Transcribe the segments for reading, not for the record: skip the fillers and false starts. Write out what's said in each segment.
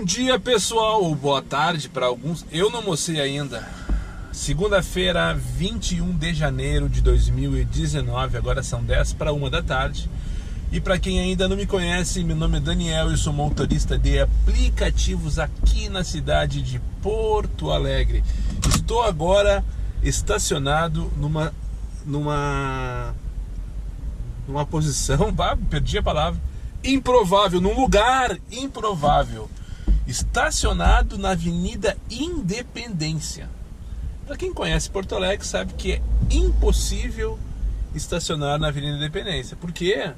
Bom dia, pessoal, ou boa tarde para alguns. Eu não almocei ainda. Segunda-feira, 21 de janeiro de 2019, agora são 10 para 1 da tarde. E para quem ainda não me conhece, meu nome é Daniel e sou motorista de aplicativos aqui na cidade de Porto Alegre. Estou agora estacionado numa posição, perdi a palavra, improvável, num lugar improvável, estacionado na Avenida Independência. Para quem conhece Porto Alegre sabe que é impossível estacionar na Avenida Independência. Por quê?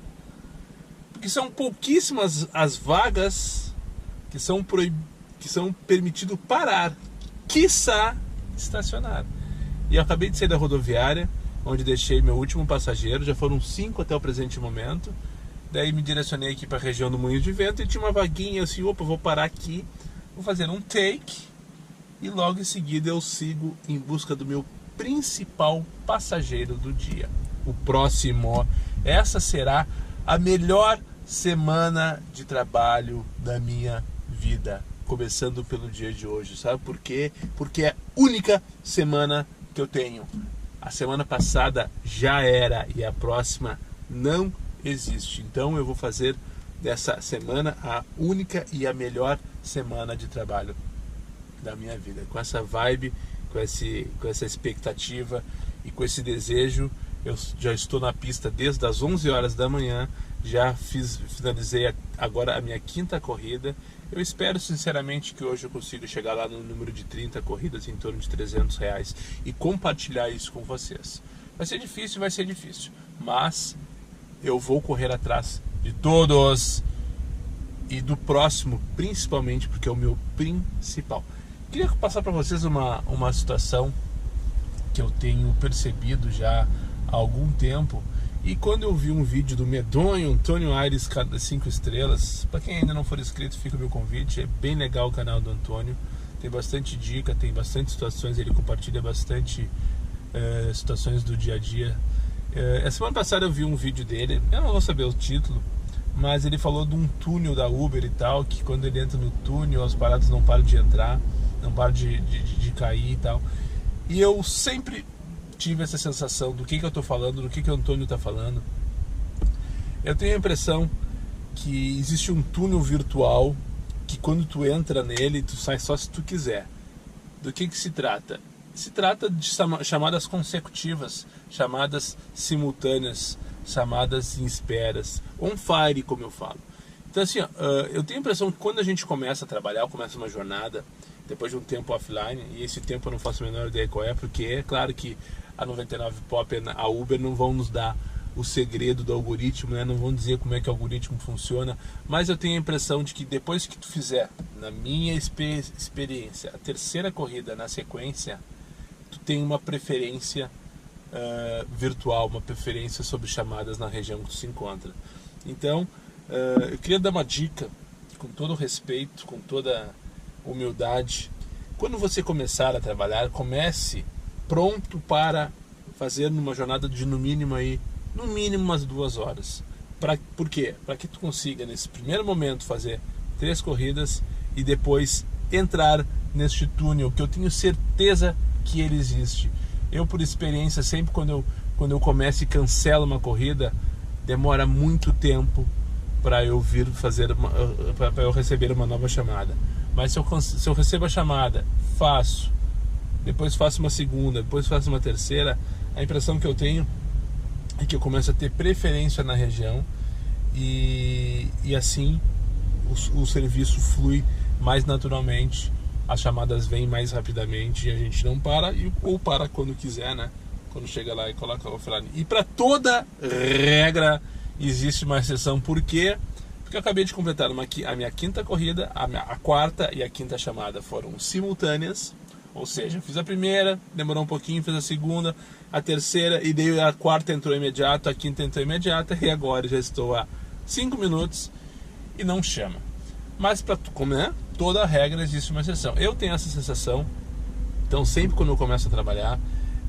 Porque são pouquíssimas as vagas que são permitido parar, quiçá estacionar. E eu acabei de sair da rodoviária, onde deixei meu último passageiro, já foram 5 até o presente momento. Daí me direcionei aqui para a região do Moinho de Vento e tinha uma vaguinha, assim, vou parar aqui, vou fazer um take e logo em seguida eu sigo em busca do meu principal passageiro do dia, o próximo. Essa será a melhor semana de trabalho da minha vida, começando pelo dia de hoje. Sabe por quê? Porque é a única semana que eu tenho. A semana passada já era e a próxima não existe. Então eu vou fazer dessa semana a única e a melhor semana de trabalho da minha vida. Com essa vibe, com essa expectativa e com esse desejo, eu já estou na pista desde as 11 horas da manhã, já finalizei agora a minha 5ª corrida. Eu espero sinceramente que hoje eu consiga chegar lá no número de 30 corridas, em torno de R$300, e compartilhar isso com vocês. Vai ser difícil, mas eu vou correr atrás de todos e do próximo, principalmente, porque é o meu principal. Queria passar para vocês uma situação que eu tenho percebido já há algum tempo. E quando eu vi um vídeo do medonho Antônio Aires, 5 estrelas, para quem ainda não for inscrito, fica o meu convite. É bem legal o canal do Antônio, tem bastante dica, tem bastante situações, ele compartilha bastante situações do dia a dia. A semana passada eu vi um vídeo dele, eu não vou saber o título, mas ele falou de um túnel da Uber e tal, que quando ele entra no túnel as paradas não param de entrar, não param de cair e tal. E eu sempre tive essa sensação do que eu estou falando, do que o Antônio está falando. Eu tenho a impressão que existe um túnel virtual que quando tu entra nele, tu sai só se tu quiser. Do que se trata? Se trata de chamadas consecutivas, chamadas simultâneas, chamadas em esperas, on fire, como eu falo. Então assim, eu tenho a impressão que quando a gente começa a trabalhar, começa uma jornada, depois de um tempo offline, e esse tempo eu não faço a menor ideia qual é, porque é claro que a 99 Pop, a Uber não vão nos dar o segredo do algoritmo, né? Não vão dizer como é que o algoritmo funciona, mas eu tenho a impressão de que depois que tu fizer, na minha experiência, a 3ª corrida na sequência, tu tem uma preferência virtual, uma preferência sobre chamadas na região que tu se encontra. Então, eu queria dar uma dica, com todo o respeito, com toda humildade. Quando você começar a trabalhar, comece pronto para fazer numa jornada de no mínimo umas 2 horas. Por quê? Para que tu consiga nesse primeiro momento fazer 3 corridas e depois entrar neste túnel, que eu tenho certeza que ele existe. Eu, por experiência, sempre quando eu começo e cancelo uma corrida, demora muito tempo para eu para eu receber uma nova chamada. Mas se eu recebo a chamada, depois faço uma segunda, depois faço uma terceira, a impressão que eu tenho é que eu começo a ter preferência na região e assim o serviço flui mais naturalmente, as chamadas vêm mais rapidamente e a gente não para, ou para quando quiser, né? Quando chega lá e coloca o offline. E para toda regra existe uma exceção. Por quê? Porque eu acabei de completar a minha 5ª corrida, a 4ª e a 5ª chamada foram simultâneas. Ou seja, eu fiz a primeira, demorou um pouquinho, fiz a segunda, a terceira, e daí a 4ª entrou imediato, a 5ª entrou imediata, e agora já estou a 5 minutos e não chama. Mas como é, toda regra existe uma exceção. Eu tenho essa sensação, então sempre quando eu começo a trabalhar,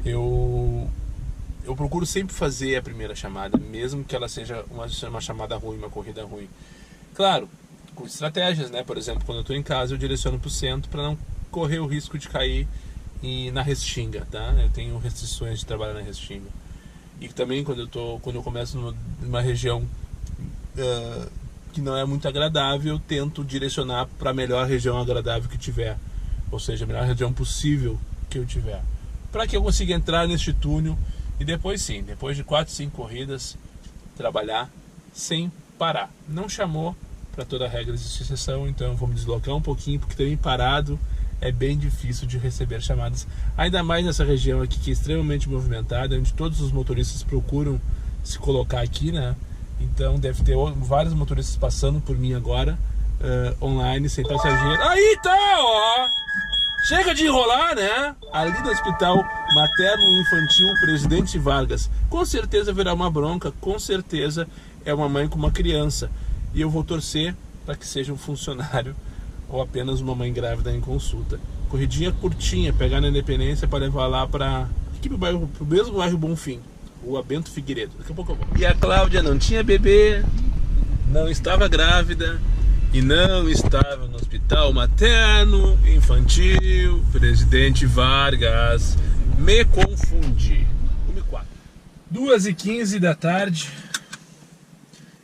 eu procuro sempre fazer a primeira chamada, mesmo que ela seja uma chamada ruim, uma corrida ruim. Claro, com estratégias, né? Por exemplo, quando eu estou em casa, eu direciono para o centro para não correr o risco de cair na Restinga, tá? Eu tenho restrições de trabalhar na Restinga. E também quando eu começo numa região que não é muito agradável, eu tento direcionar para a melhor região agradável que tiver, ou seja, a melhor região possível que eu tiver, para que eu consiga entrar neste túnel e depois sim, depois de 4, 5 corridas, trabalhar sem parar. Não chamou para toda regra de exceção, então eu vou me deslocar um pouquinho, porque também parado é bem difícil de receber chamadas, ainda mais nessa região aqui que é extremamente movimentada, onde todos os motoristas procuram se colocar aqui, né? Então deve ter vários motoristas passando por mim agora, online, sem passageiro. Aí tá, ó! Chega de enrolar, né? Ali do Hospital Materno Infantil Presidente Vargas. Com certeza haverá uma bronca, com certeza é uma mãe com uma criança. E eu vou torcer para que seja um funcionário ou apenas uma mãe grávida em consulta. Corridinha curtinha, pegar na Independência para levar lá para o mesmo bairro Bonfim, Rua Bento Figueiredo. Daqui a pouco eu vou. E a Cláudia não tinha bebê, não estava grávida e não estava no Hospital Materno Infantil Presidente Vargas. Me confundi. 2h15 da tarde.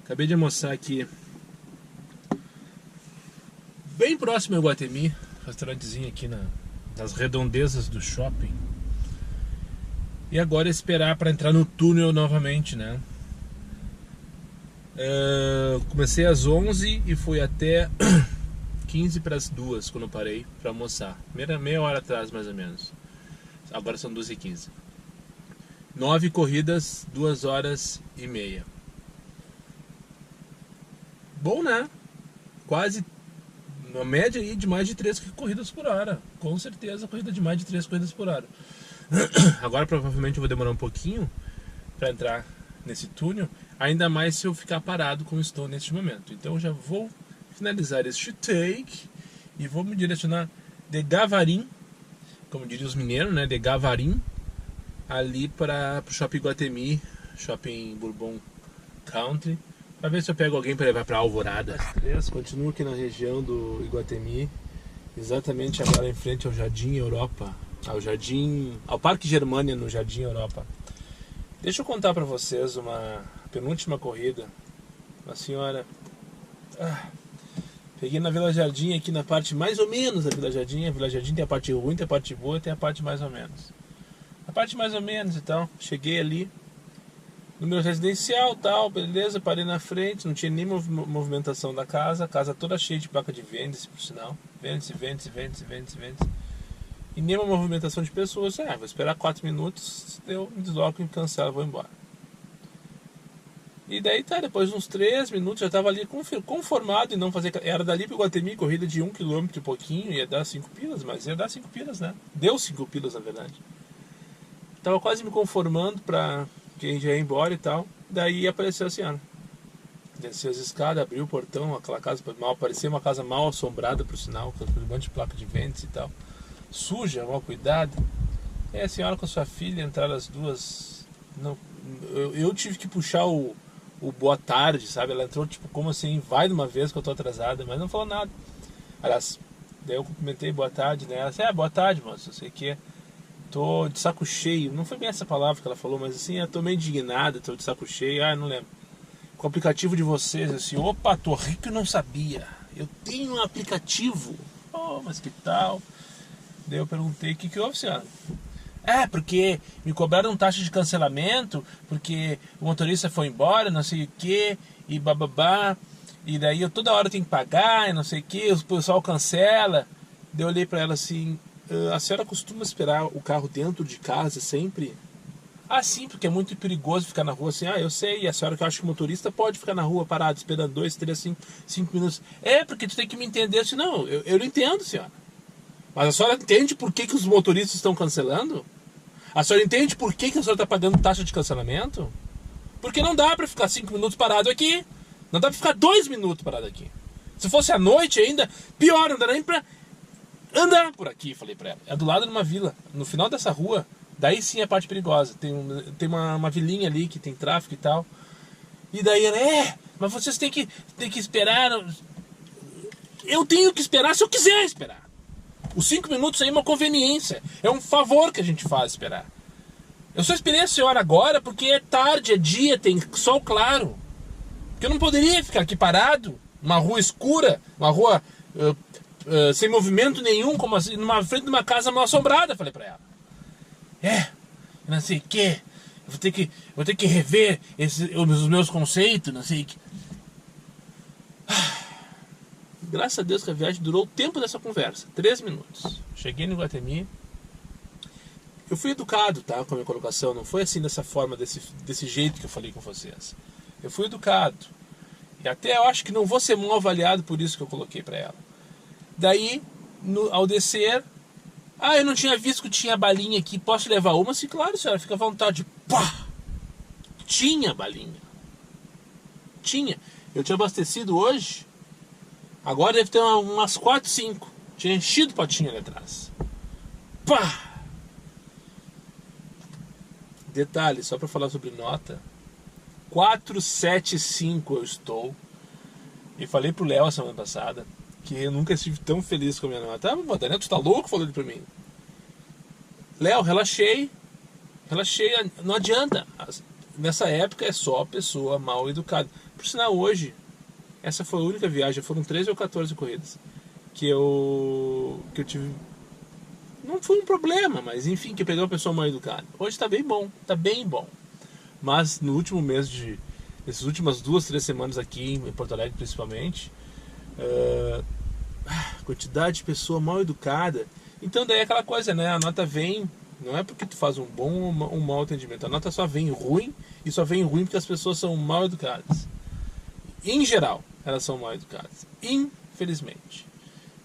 Acabei de almoçar aqui bem próximo ao Iguatemi, restaurantezinho aqui nas redondezas do shopping. E agora esperar para entrar no túnel novamente, né? Comecei às 11 e fui até 15 para as 2 quando eu parei para almoçar. Meia hora atrás, mais ou menos. Agora são 2h15. 9 corridas, 2h30. Bom, né? Quase uma média aí de mais de 3 corridas por hora. Com certeza, corrida de mais de 3 corridas por hora. Agora provavelmente eu vou demorar um pouquinho para entrar nesse túnel, ainda mais se eu ficar parado como estou neste momento. Então eu já vou finalizar este take e vou me direcionar de Gavarim, como diriam os mineiros, né? De Gavarim, ali para o Shopping Iguatemi, Shopping Bourbon Country, para ver se eu pego alguém para levar para Alvorada. Continuo aqui na região do Iguatemi, exatamente agora em frente ao Jardim Europa, ao Parque Germânia no Jardim Europa. Deixa eu contar para vocês uma penúltima corrida. Uma senhora, peguei na Vila Jardim, aqui na parte mais ou menos da Vila Jardim. A Vila Jardim tem a parte ruim, tem a parte boa, tem a parte mais ou menos. A parte mais ou menos, então, cheguei ali no meu residencial, tal, beleza, parei na frente, não tinha nem movimentação da casa, a casa toda cheia de placa de vende-se, por sinal, vende-se. E nenhuma movimentação de pessoas. Vou esperar 4 minutos, eu me desloco e cancelo, vou embora. E daí tá, depois de uns 3 minutos já estava ali conformado em não fazer. Era dali para o Iguatemi, corrida de 1 km e pouquinho, ia dar 5 pilas, mas ia dar 5 pilas, né? Deu 5 pilas, na verdade. Tava quase me conformando para quem já ia embora e tal. Daí apareceu a senhora. Desceu as escadas, abriu o portão, aquela casa parecia uma casa mal assombrada, por sinal, com um monte de placa de vendas e tal. Suja, mal cuidado. E a senhora com a sua filha entraram as duas. Não, eu tive que puxar o boa tarde, sabe? Ela entrou tipo, como assim, vai de uma vez que eu tô atrasada, mas não falou nada. Aliás, daí eu cumprimentei, boa tarde, né? Ela disse, boa tarde, moço, eu sei que tô de saco cheio. Não foi bem essa palavra que ela falou, mas assim, eu tô meio indignada, tô de saco cheio. Não lembro. Com o aplicativo de vocês, assim, opa, tô rico e não sabia. Eu tenho um aplicativo. Mas que tal? Daí eu perguntei, o que houve, senhora? Porque me cobraram taxa de cancelamento, porque o motorista foi embora, não sei o que, e bababá, e daí eu toda hora tenho que pagar, e não sei o que, o pessoal cancela. Daí eu olhei pra ela assim, a senhora costuma esperar o carro dentro de casa sempre? Sim, porque é muito perigoso ficar na rua assim. Eu sei, e a senhora que eu acho que o motorista pode ficar na rua parado, esperando 2, 3, 5 minutos. Porque tu tem que me entender. Assim, não, eu não entendo, senhora. Mas a senhora entende por que os motoristas estão cancelando? A senhora entende por que a senhora está pagando taxa de cancelamento? Porque não dá para ficar 5 minutos parado aqui. Não dá para ficar 2 minutos parado aqui. Se fosse à noite ainda, pior, não dá nem para andar por aqui, falei para ela. É do lado de uma vila, no final dessa rua, daí sim é a parte perigosa. Tem uma vilinha ali que tem tráfico e tal. E daí ela, mas vocês têm que esperar... eu tenho que esperar se eu quiser esperar. Os 5 minutos aí é uma conveniência. É um favor que a gente faz esperar. Eu só esperei a senhora agora porque é tarde, é dia, tem sol claro. Porque eu não poderia ficar aqui parado, numa rua escura, uma rua sem movimento nenhum, como assim, numa frente de uma casa mal assombrada, falei pra ela. Não sei o que. Vou ter que rever os meus conceitos, não sei o que. Graças a Deus que a viagem durou o tempo dessa conversa, 3 minutos. Cheguei no Iguatemi. Eu fui educado, tá, com a minha colocação. Não foi assim dessa forma, desse jeito que eu falei com vocês. Eu fui educado. E até eu acho que não vou ser mal avaliado por isso que eu coloquei pra ela. Daí, ao descer... eu não tinha visto que tinha balinha aqui. Posso levar uma? Sim, claro, senhora. Fica à vontade. Pá! Tinha balinha. Tinha. Eu tinha abastecido hoje. Agora deve ter umas 4, 5. Tinha enchido o potinho ali atrás. Pá! Detalhe, só para falar sobre nota. 475 eu estou. E falei pro Léo a semana passada que eu nunca estive tão feliz com a minha nota. Daniel, tu tá louco? Falou ele pra mim. Léo, relaxei. Não adianta. Nessa época é só pessoa mal educada. Por sinal, hoje, essa foi a única viagem. Foram 13 ou 14 corridas que eu tive. Não foi um problema, mas enfim, que eu peguei uma pessoa mal educada. Hoje tá bem bom. Mas no último mês essas últimas 2, 3 semanas aqui em Porto Alegre principalmente, quantidade de pessoa mal educada. Então daí é aquela coisa, né? A nota vem, não é porque tu faz um bom ou um mau atendimento. A nota só vem ruim, e só vem ruim porque as pessoas são mal educadas. Em geral, elas são mal educadas. Infelizmente.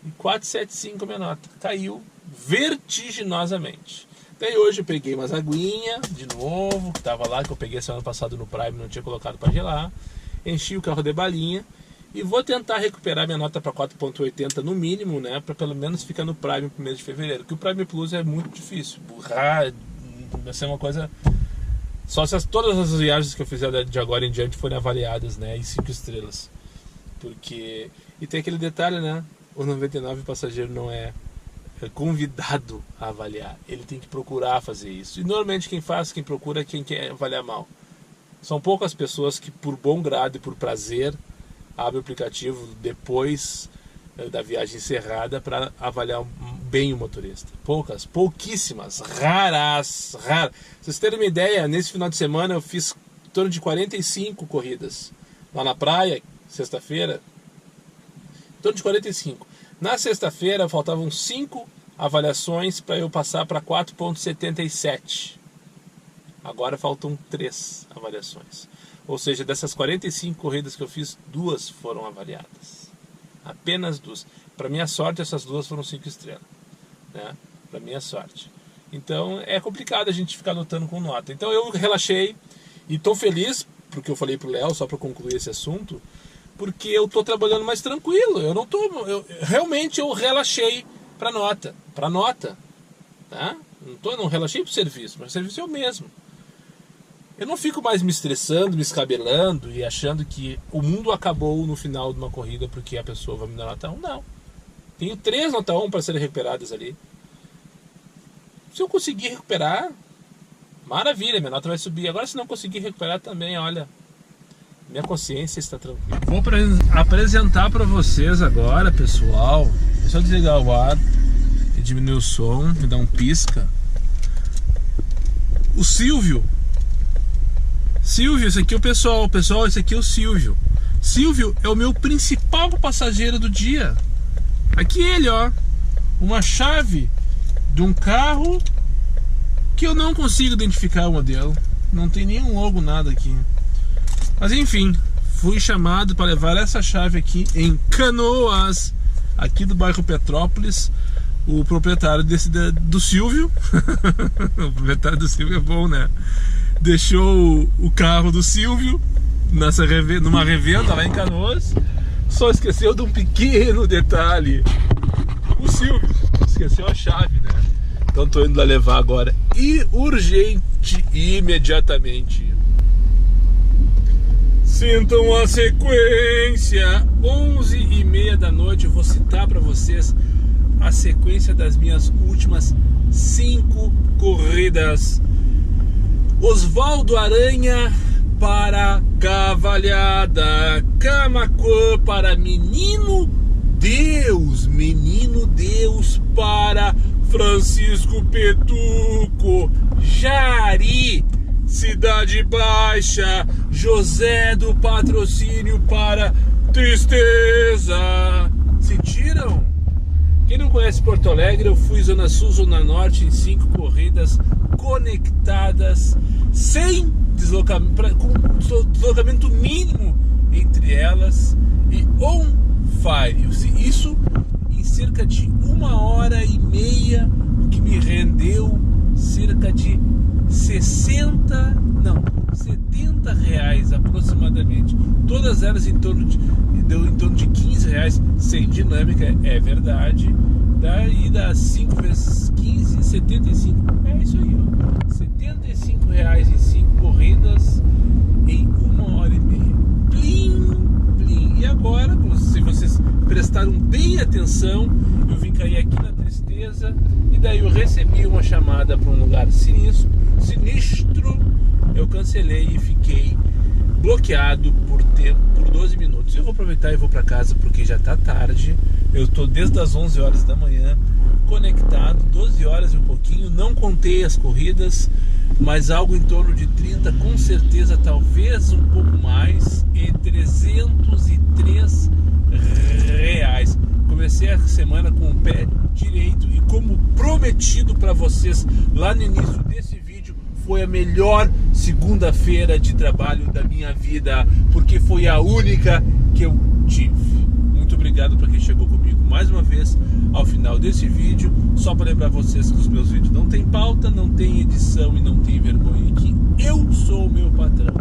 E 475 a minha nota. Caiu vertiginosamente. Daí hoje eu peguei umas aguinhas de novo, que tava lá, que eu peguei semana passada no Prime, não tinha colocado para gelar. Enchi o carro de balinha e vou tentar recuperar minha nota para 4.80 no mínimo, né, para pelo menos ficar no Prime no 1º de fevereiro, que o Prime Plus é muito difícil. Burrar, vai ser uma coisa... Só se todas as viagens que eu fizer de agora em diante forem avaliadas, né, em 5 estrelas. Porque... E tem aquele detalhe, né, o 99 passageiro não é convidado a avaliar, ele tem que procurar fazer isso. E normalmente quem procura é quem quer avaliar mal. São poucas pessoas que por bom grado e por prazer abrem o aplicativo depois da viagem encerrada para avaliar bem o motorista. Pouquíssimas, raras. Pra vocês terem uma ideia, nesse final de semana eu fiz em torno de 45 corridas lá na praia, sexta-feira, em torno de 45. Na sexta-feira faltavam 5 avaliações para eu passar para 4.77. Agora faltam 3 avaliações. Ou seja, dessas 45 corridas que eu fiz, 2 foram avaliadas. Apenas 2. Para minha sorte, essas 2 foram 5 estrelas. Né? Para minha sorte. Então é complicado a gente ficar anotando com nota. Então eu relaxei e estou feliz, porque eu falei para o Léo, só para concluir esse assunto, porque eu tô trabalhando mais tranquilo. Realmente eu relaxei para nota, tá? Não relaxei pro serviço, mas o serviço é o mesmo. Eu não fico mais me estressando, me escabelando e achando que o mundo acabou no final de uma corrida porque a pessoa vai me dar nota 1. Não. Tenho 3 nota 1 para serem recuperadas ali. Se eu conseguir recuperar, maravilha, minha nota vai subir. Agora, se não conseguir recuperar também, olha, minha consciência está tranquila. Vou apresentar para vocês agora, pessoal. Deixa eu desligar o ar e diminuir o som, me dar um pisca. O Silvio, esse aqui é o pessoal, esse aqui é o Silvio. Silvio é o meu principal passageiro do dia. Aqui ele, ó, uma chave de um carro que eu não consigo identificar o modelo. Não tem nenhum logo, nada aqui. Mas enfim, fui chamado para levar essa chave aqui em Canoas, aqui do bairro Petrópolis. O proprietário do Silvio o proprietário do Silvio é bom, né? Deixou o carro do Silvio numa revenda lá em Canoas. Só esqueceu de um pequeno detalhe: o Silvio esqueceu a chave, né? Então estou indo lá levar agora, e urgente, imediatamente. Sintam a sequência. 11h30 da noite. Eu vou citar para vocês a sequência das minhas últimas 5 corridas. Osvaldo Aranha para Cavalhada, Camaquã para Menino Deus para Francisco Petuco, Jari, Cidade Baixa, José do Patrocínio para Tristeza. Sentiram? Quem não conhece Porto Alegre, eu fui Zona Sul, Zona Norte em 5 corridas conectadas, sem deslocamento, com deslocamento mínimo entre elas e on fire. Isso em cerca de 1h30, o que me rendeu cerca de 70 reais aproximadamente. Todas elas deu em torno de 15 reais, sem dinâmica, é verdade. Daí dá 5 vezes 15, 75. É isso aí, ó. 75 reais em 5 corridas em 1h30. Plim, plim. E agora, se vocês prestaram bem atenção, eu vim cair aqui na Tristeza e daí eu recebi uma chamada para um lugar sinistro. Eu cancelei e fiquei bloqueado por 12 minutos. Eu vou aproveitar e vou para casa porque já tá tarde. Eu tô desde as 11 horas da manhã conectado, 12 horas e um pouquinho. Não contei as corridas, mas algo em torno de 30, com certeza, talvez um pouco mais, e 303 reais. Comecei a semana com o pé direito e, como prometido para vocês lá no início desse vídeo, foi a melhor segunda-feira de trabalho da minha vida, porque foi a única que eu tive. Muito obrigado para quem chegou comigo mais uma vez ao final desse vídeo. Só para lembrar vocês que os meus vídeos não tem pauta, não tem edição e não tem vergonha, que eu sou o meu patrão.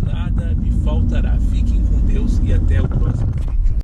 Nada me faltará. Fiquem com Deus e até o próximo vídeo.